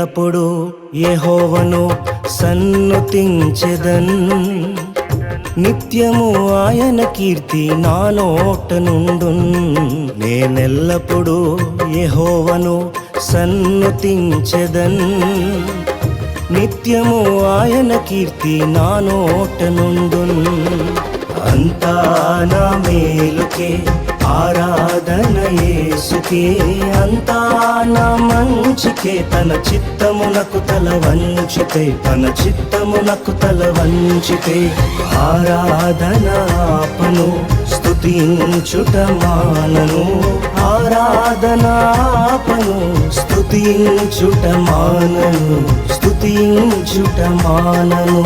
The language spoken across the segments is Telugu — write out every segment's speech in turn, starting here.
నేనెల్లప్పుడూ యెహోవాను సన్నుతించెదన్ నిత్యము ఆయన కీర్తి నా నోట నుండున్ నేనెల్లప్పుడూ యెహోవాను సన్నుతించెదన్ నిత్యము ఆయన కీర్తి నా నోట నుండున్ అంతా నా మేలుకే ఆరాధన యేసుకే అంతా నా మంచికే తన చిత్తమునకు తల వంచితే తన చిత్తమునకు తల వంచితే ఆరాధన ఆపను స్తుతించుట మానను ఆరాధన ఆపను స్తుతించుట మానను స్తుతించుట మానను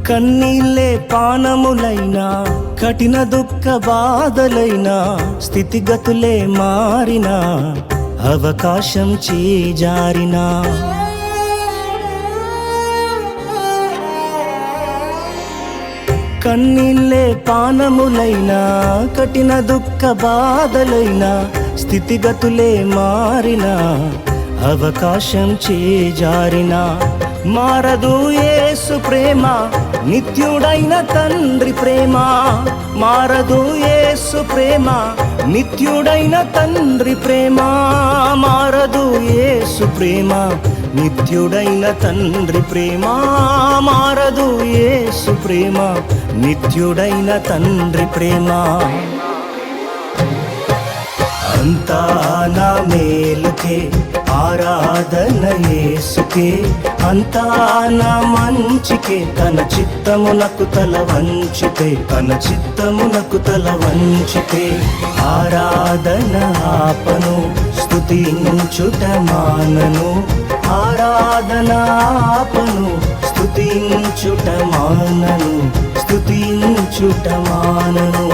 కన్నీళ్ళే పానములైనా కఠిన దుఃఖ బాధలైనా స్థితిగతులే మారినా అవకాశం చేజారినా కన్నీళ్ళే పానములైనా కఠిన దుఃఖ బాధలైనా స్థితిగతులే మారినా అవకాశం చేజారినా మారదు యేసు ప్రేమ నిత్యుడైన తండ్రి ప్రేమ మారదు యేసు ప్రేమ నిత్యుడైన తండ్రి ప్రేమ మారదు యేసు ప్రేమ నిత్యుడైన తండ్రి ప్రేమ మారదు యేసు ప్రేమ నిత్యుడైన తండ్రి ప్రేమ అంతా నా మేలుకే ఆరాధన యేసుకే అంతా నా మంచికే తన చిత్తమునకు తల వంచితే తన చిత్తమునకు తల వంచితే ఆరాధన ఆపను స్తుతించుట మానను ఆరాధన ఆపను స్తుతించుట మానను స్తుతించుట మానను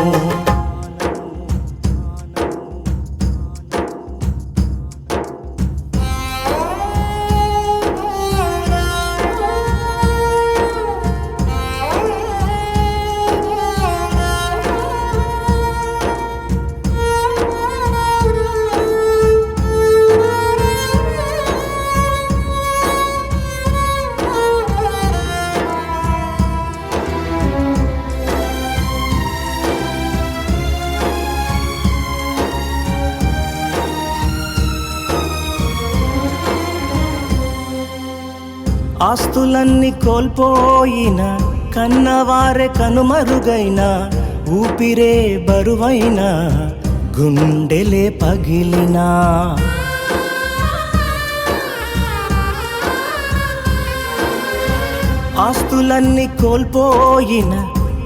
ఆస్తులన్నీ కోల్పోయిన కన్నవారే కనుమరుగైన ఊపిరే బరువైన గుండెలే పగిలినా ఆస్తులన్నీ కోల్పోయిన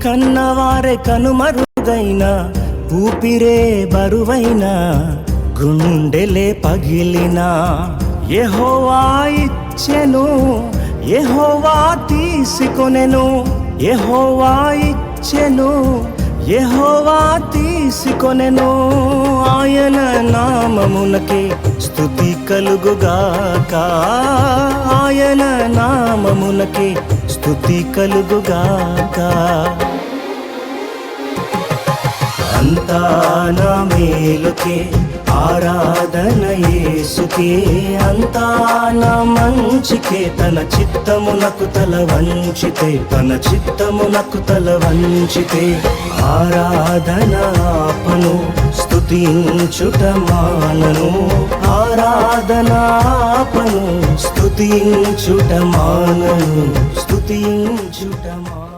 కన్నవారే కనుమరుగైన ఊపిరే బరువైన గుండెలే పగిలినా యెహోవా ఇచ్చెను యెహోవా తీసుకొనెను యెహోవా ఇచ్చెను యెహోవా తీసుకొనెను ఆయన నామమునకే స్తుతి కలుగుగాక ఆయన నామమునకే స్తుతి కలుగుగాక అంతా నా మేలుకే ఆరాధన యేసుకే అంతా నా మంచికే తన చిత్తమునకు తల వంచితే తన చిత్తమునకు తల వంచితే ఆరాధన ఆపను స్తుతించుట మానను ఆరాధన ఆపను స్తుతించుట మానను స్తుతించుట మానను